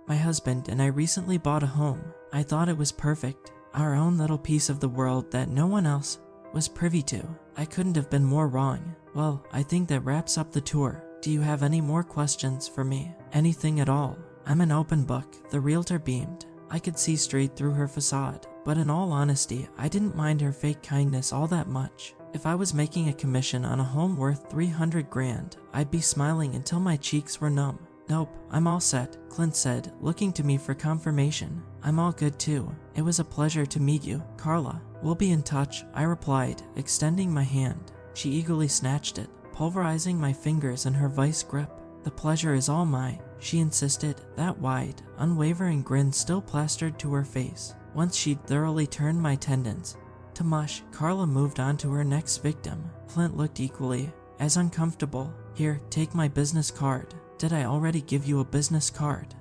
My husband and I recently bought a home. I thought it was perfect. Our own little piece of the world that no one else was privy to. I couldn't have been more wrong. Well, I think that wraps up the tour. Do you have any more questions for me? Anything at all? I'm an open book, the realtor beamed. I could see straight through her facade, but in all honesty, I didn't mind her fake kindness all that much. If I was making a commission on a home worth 300 grand, I'd be smiling until my cheeks were numb. Nope, I'm all set, Clint said, looking to me for confirmation. I'm all good too. It was a pleasure to meet you, Carla. We'll be in touch, I replied, extending my hand. She eagerly snatched it, pulverizing my fingers in her vice grip. The pleasure is all mine, she insisted, that wide, unwavering grin still plastered to her face. Once she'd thoroughly turned my tendons to mush, Carla moved on to her next victim. Clint looked equally as uncomfortable. Here, take my business card. Did I already give you a business card?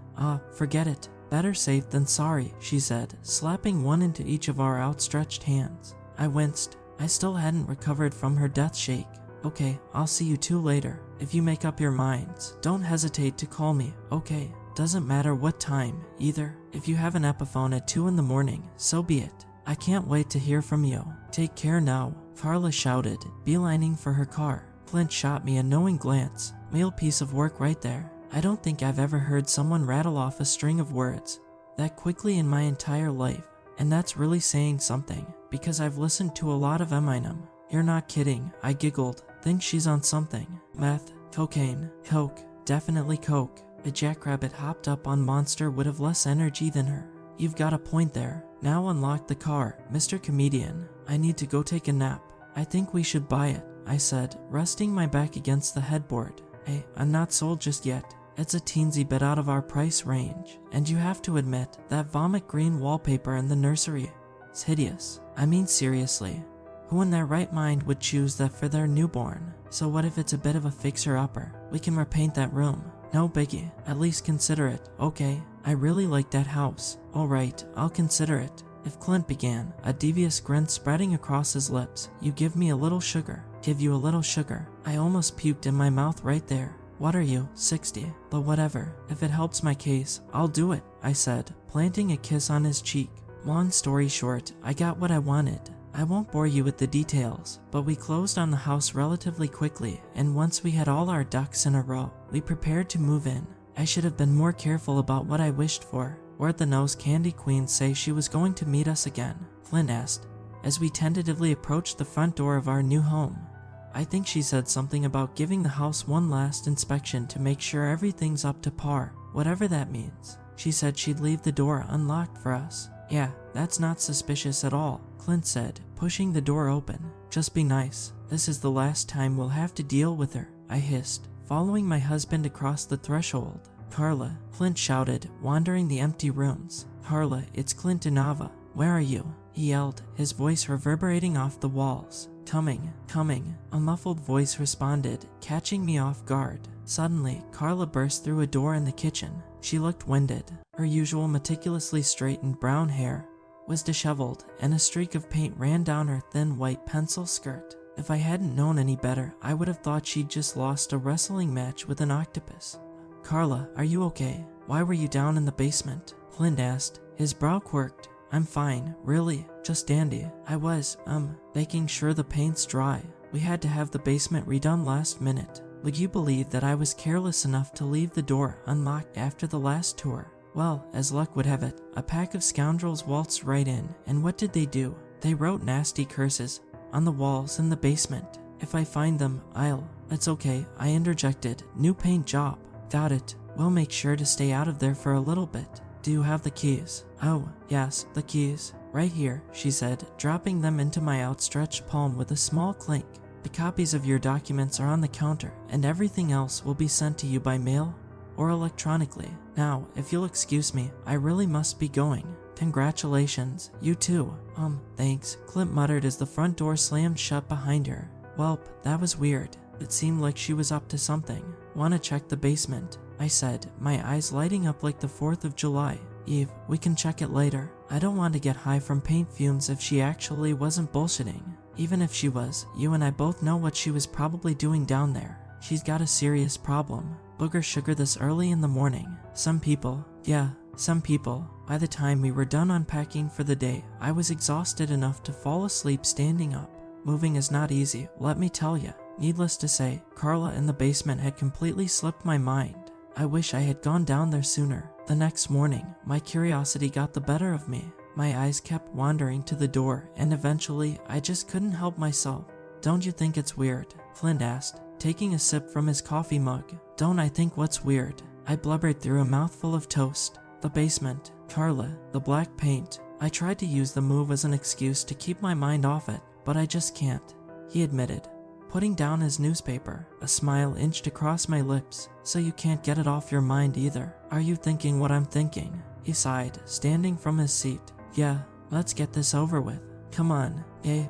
Forget it. Better safe than sorry, she said, slapping one into each of our outstretched hands. I winced. I still hadn't recovered from her death shake. Okay, I'll see you two later. If you make up your minds, don't hesitate to call me, okay? Doesn't matter what time, either. If you have an epiphone at 2 in the morning, so be it. I can't wait to hear from you. Take care now, Carla shouted, beelining for her car. Clint shot me a knowing glance. Real piece of work right there. I don't think I've ever heard someone rattle off a string of words that quickly in my entire life. And that's really saying something, because I've listened to a lot of Eminem. You're not kidding, I giggled. Think she's on something. Meth, cocaine, coke, definitely coke. A jackrabbit hopped up on Monster would have less energy than her. You've got a point there. Now unlock the car, Mr. Comedian. I need to go take a nap. I think we should buy it, I said, resting my back against the headboard. Hey, I'm not sold just yet. It's a teensy bit out of our price range. And you have to admit, that vomit green wallpaper in the nursery is hideous. I mean seriously. Who in their right mind would choose that for their newborn? So what if it's a bit of a fixer-upper? We can repaint that room. No biggie. At least consider it, okay? I really like that house. Alright, I'll consider it. If Clint began, a devious grin spreading across his lips. You give me a little sugar. Give you a little sugar. I almost puked in my mouth right there. What are you, 60? But whatever. If it helps my case, I'll do it, I said, planting a kiss on his cheek. Long story short, I got what I wanted. I won't bore you with the details, but we closed on the house relatively quickly, and once we had all our ducks in a row, we prepared to move in. I should have been more careful about what I wished for. Where'd the nose candy queen say she was going to meet us again? Flynn asked, as we tentatively approached the front door of our new home. I think she said something about giving the house one last inspection to make sure everything's up to par, whatever that means. She said she'd leave the door unlocked for us. Yeah, that's not suspicious at all, Clint said, pushing the door open. Just be nice. This is the last time we'll have to deal with her, I hissed, following my husband across the threshold. Carla, Clint shouted, wandering the empty rooms. Carla, it's Clint and Ava. Where are you? He yelled, his voice reverberating off the walls. Coming, a muffled voice responded, catching me off guard. Suddenly, Carla burst through a door in the kitchen. She looked winded. Her usual meticulously straightened brown hair was disheveled, and a streak of paint ran down her thin white pencil skirt. If I hadn't known any better, I would have thought she'd just lost a wrestling match with an octopus. Carla, are you okay? Why were you down in the basement? Clint asked, his brow quirked. I'm fine, really, just dandy. I was, making sure the paint's dry. We had to have the basement redone last minute. Would you believe that I was careless enough to leave the door unlocked after the last tour? Well, as luck would have it, a pack of scoundrels waltzed right in, and what did they do? They wrote nasty curses on the walls in the basement. If I find them, It's okay, I interjected. New paint job. Got it. We'll make sure to stay out of there for a little bit. Do you have the keys? Oh, yes, the keys. Right here, she said, dropping them into my outstretched palm with a small clink. The copies of your documents are on the counter, and everything else will be sent to you by mail or electronically. Now, if you'll excuse me, I really must be going. Congratulations, you too. Thanks, Clint muttered as the front door slammed shut behind her. Welp, that was weird. It seemed like she was up to something. Wanna check the basement? I said, my eyes lighting up like the 4th of July. Eve, we can check it later. I don't want to get high from paint fumes if she actually wasn't bullshitting. Even if she was, you and I both know what she was probably doing down there. She's got a serious problem. Booger sugar this early in the morning. Some people, yeah, some people. By the time we were done unpacking for the day, I was exhausted enough to fall asleep standing up. Moving is not easy, let me tell ya. Needless to say, Carla in the basement had completely slipped my mind. I wish I had gone down there sooner. The next morning, my curiosity got the better of me. My eyes kept wandering to the door, and eventually, I just couldn't help myself. Don't you think it's weird? Flint asked, taking a sip from his coffee mug. Don't I think what's weird? I blubbered through a mouthful of toast. The basement, Carla, the black paint. I tried to use the move as an excuse to keep my mind off it, but I just can't, he admitted, putting down his newspaper. A smile inched across my lips. So you can't get it off your mind either. Are you thinking what I'm thinking? He sighed, standing from his seat. Yeah, let's get this over with. Come on,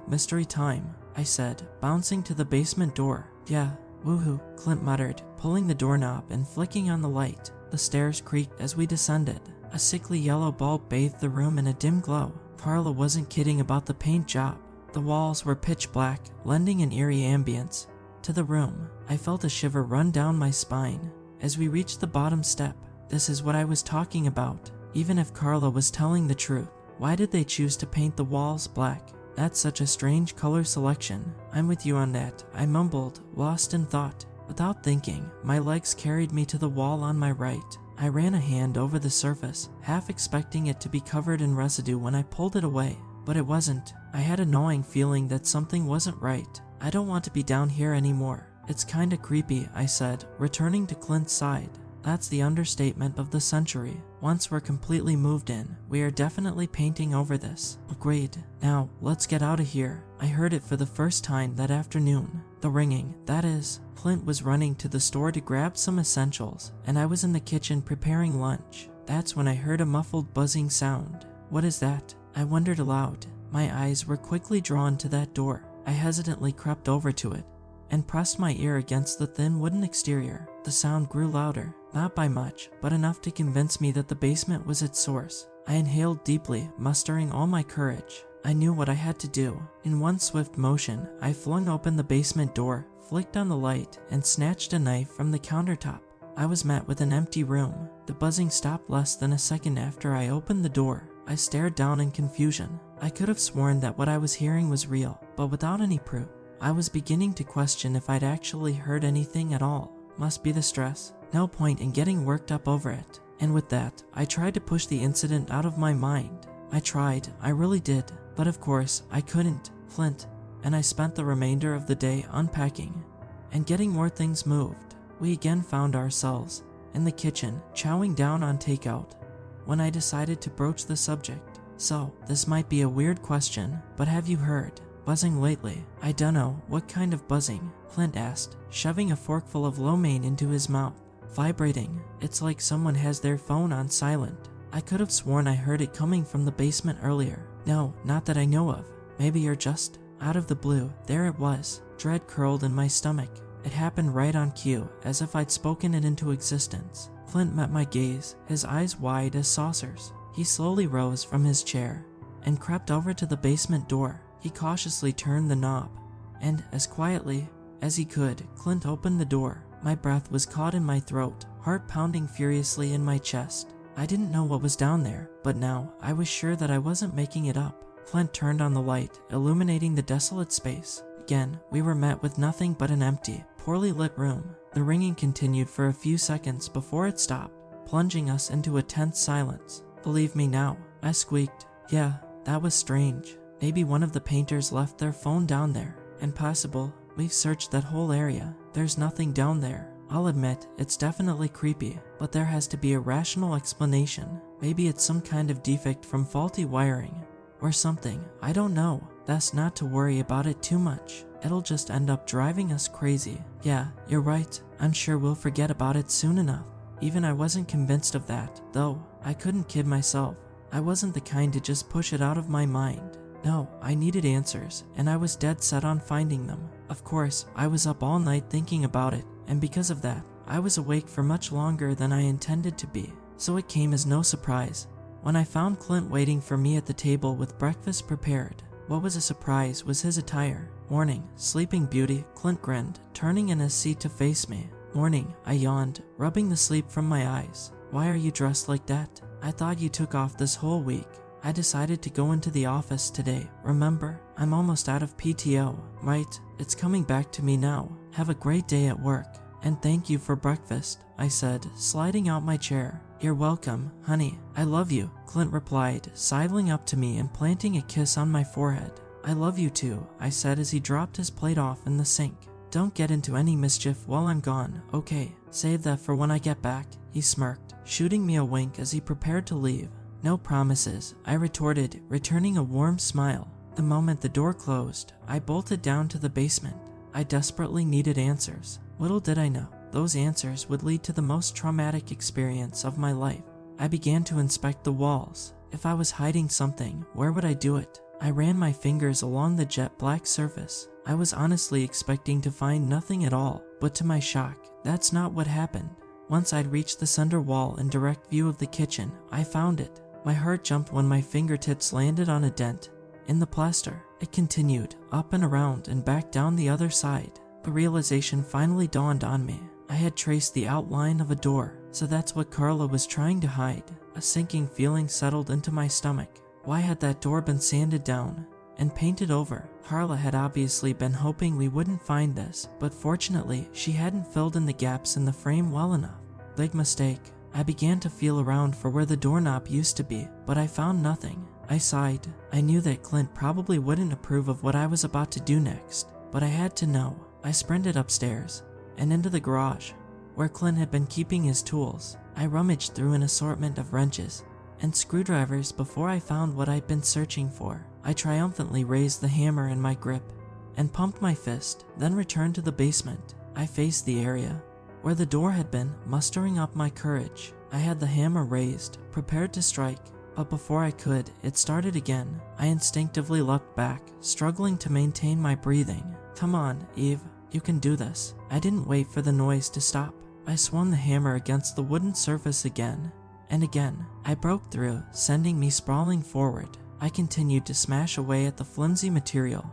mystery time, I said, bouncing to the basement door. Yeah, woohoo, Clint muttered, pulling the doorknob and flicking on the light. The stairs creaked as we descended. A sickly yellow bulb bathed the room in a dim glow. Carla wasn't kidding about the paint job. The walls were pitch black, lending an eerie ambience to the room. I felt a shiver run down my spine. As we reached the bottom step, this is what I was talking about. Even if Carla was telling the truth, why did they choose to paint the walls black? That's such a strange color selection. I'm with you on that, I mumbled, lost in thought. Without thinking, my legs carried me to the wall on my right. I ran a hand over the surface, half expecting it to be covered in residue when I pulled it away. But it wasn't. I had a gnawing feeling that something wasn't right. I don't want to be down here anymore. It's kinda creepy, I said, returning to Clint's side. That's the understatement of the century. Once we're completely moved in, we are definitely painting over this. Agreed. Now, let's get out of here. I heard it for the first time that afternoon. The ringing, that is. Clint was running to the store to grab some essentials, and I was in the kitchen preparing lunch. That's when I heard a muffled buzzing sound. What is that? I wondered aloud. My eyes were quickly drawn to that door. I hesitantly crept over to it and pressed my ear against the thin wooden exterior. The sound grew louder, not by much, but enough to convince me that the basement was its source. I inhaled deeply, mustering all my courage. I knew what I had to do. In one swift motion, I flung open the basement door, flicked on the light, and snatched a knife from the countertop. I was met with an empty room. The buzzing stopped less than a second after I opened the door. I stared down in confusion. I could have sworn that what I was hearing was real, but without any proof. I was beginning to question if I'd actually heard anything at all. Must be the stress. No point in getting worked up over it. And with that, I tried to push the incident out of my mind. I tried, I really did. But of course, I couldn't. Flint. And I spent the remainder of the day unpacking and getting more things moved. We again found ourselves in the kitchen, chowing down on takeout, when I decided to broach the subject. So, this might be a weird question, but have you heard buzzing lately? I dunno, what kind of buzzing? Flint asked, shoving a forkful of lo mein into his mouth. Vibrating. It's like someone has their phone on silent. I could have sworn I heard it coming from the basement earlier. No, not that I know of. Maybe you're just out of the blue. There it was. Dread curled in my stomach. It happened right on cue, as if I'd spoken it into existence. Flint met my gaze, his eyes wide as saucers. He slowly rose from his chair and crept over to the basement door. He cautiously turned the knob, and as quietly as he could, Clint opened the door. My breath was caught in my throat, heart pounding furiously in my chest. I didn't know what was down there, but now I was sure that I wasn't making it up. Flint turned on the light, illuminating the desolate space. Again, we were met with nothing but an empty, poorly lit room. The ringing continued for a few seconds before it stopped, plunging us into a tense silence. Believe me now, I squeaked. Yeah, that was strange. Maybe one of the painters left their phone down there. Impossible. We've searched that whole area. There's nothing down there. I'll admit, it's definitely creepy, but there has to be a rational explanation. Maybe it's some kind of defect from faulty wiring, or something. I don't know. Best not to worry about it too much. It'll just end up driving us crazy. Yeah, you're right. I'm sure we'll forget about it soon enough. Even I wasn't convinced of that, though. I couldn't kid myself. I wasn't the kind to just push it out of my mind. No, I needed answers, and I was dead set on finding them. Of course, I was up all night thinking about it, and because of that, I was awake for much longer than I intended to be. So it came as no surprise when I found Clint waiting for me at the table with breakfast prepared. What was a surprise was his attire. Morning, sleeping beauty, Clint grinned, turning in his seat to face me. Morning, I yawned, rubbing the sleep from my eyes. Why are you dressed like that? I thought you took off this whole week. I decided to go into the office today, remember? I'm almost out of PTO, right? It's coming back to me now. Have a great day at work. And thank you for breakfast, I said, sliding out my chair. You're welcome, honey. I love you, Clint replied, sidling up to me and planting a kiss on my forehead. I love you too, I said as he dropped his plate off in the sink. Don't get into any mischief while I'm gone, okay? Save that for when I get back, he smirked, shooting me a wink as he prepared to leave. No promises, I retorted, returning a warm smile. The moment the door closed, I bolted down to the basement. I desperately needed answers. Little did I know, those answers would lead to the most traumatic experience of my life. I began to inspect the walls. If I was hiding something, where would I do it? I ran my fingers along the jet black surface. I was honestly expecting to find nothing at all, but to my shock, that's not what happened. Once I'd reached the center wall in direct view of the kitchen, I found it. My heart jumped when my fingertips landed on a dent in the plaster. It continued, up and around and back down the other side. The realization finally dawned on me. I had traced the outline of a door, so that's what Carla was trying to hide. A sinking feeling settled into my stomach. Why had that door been sanded down and painted over? Carla had obviously been hoping we wouldn't find this, but fortunately, she hadn't filled in the gaps in the frame well enough. Big mistake. I began to feel around for where the doorknob used to be, but I found nothing. I sighed. I knew that Clint probably wouldn't approve of what I was about to do next, but I had to know. I sprinted upstairs and into the garage, where Clint had been keeping his tools. I rummaged through an assortment of wrenches and screwdrivers before I found what I'd been searching for. I triumphantly raised the hammer in my grip and pumped my fist, then returned to the basement. I faced the area where the door had been, mustering up my courage. I had the hammer raised, prepared to strike, but before I could, it started again. I instinctively leapt back, struggling to maintain my breathing. Come on, Eve, you can do this. I didn't wait for the noise to stop. I swung the hammer against the wooden surface again and again. I broke through, sending me sprawling forward. I continued to smash away at the flimsy material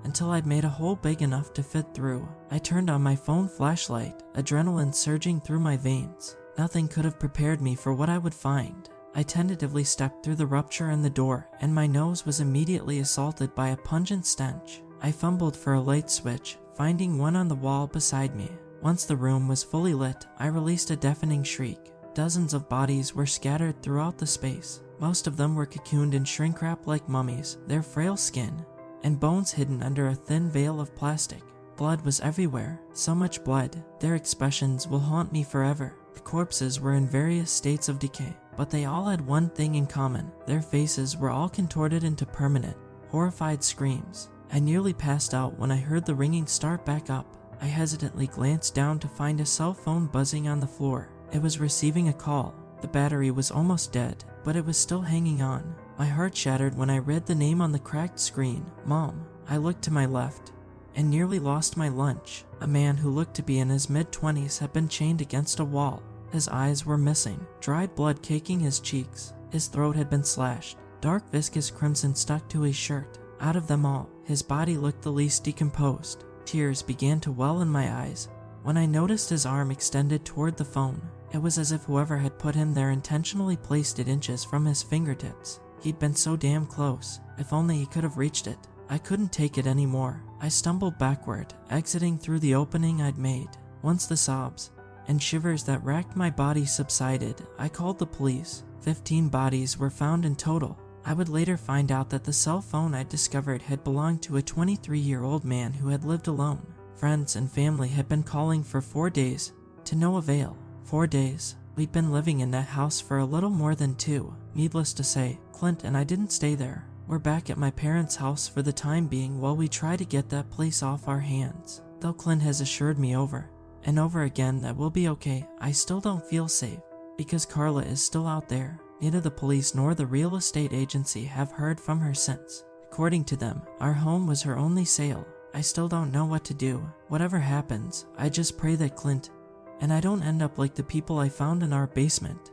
until I'd made a hole big enough to fit through. I turned on my phone flashlight, adrenaline surging through my veins. Nothing could have prepared me for what I would find. I tentatively stepped through the rupture in the door, and my nose was immediately assaulted by a pungent stench. I fumbled for a light switch, finding one on the wall beside me. Once the room was fully lit, I released a deafening shriek. Dozens of bodies were scattered throughout the space. Most of them were cocooned in shrink wrap like mummies, their frail skin and bones hidden under a thin veil of plastic. Blood was everywhere, so much blood. Their expressions will haunt me forever. The corpses were in various states of decay, but they all had one thing in common. Their faces were all contorted into permanent, horrified screams. I nearly passed out when I heard the ringing start back up. I hesitantly glanced down to find a cell phone buzzing on the floor. It was receiving a call. The battery was almost dead, but it was still hanging on. My heart shattered when I read the name on the cracked screen, Mom. I looked to my left and nearly lost my lunch. A man who looked to be in his mid-20s had been chained against a wall. His eyes were missing, dried blood caking his cheeks. His throat had been slashed. Dark viscous crimson stuck to his shirt. Out of them all, his body looked the least decomposed. Tears began to well in my eyes when I noticed his arm extended toward the phone. It was as if whoever had put him there intentionally placed it inches from his fingertips. He'd been so damn close. If only he could have reached it. I couldn't take it anymore. I stumbled backward, exiting through the opening I'd made. Once the sobs and shivers that racked my body subsided, I called the police. 15 bodies were found in total. I would later find out that the cell phone I'd discovered had belonged to a 23-year-old man who had lived alone. Friends and family had been calling for 4 days, to no avail. 4 days. We'd been living in that house for a little more than 2. Needless to say, Clint and I didn't stay there. We're back at my parents' house for the time being while we try to get that place off our hands. Though Clint has assured me over and over again that we'll be okay, I still don't feel safe, because Carla is still out there. Neither the police nor the real estate agency have heard from her since. According to them, our home was her only sale. I still don't know what to do. Whatever happens, I just pray that Clint and I don't end up like the people I found in our basement.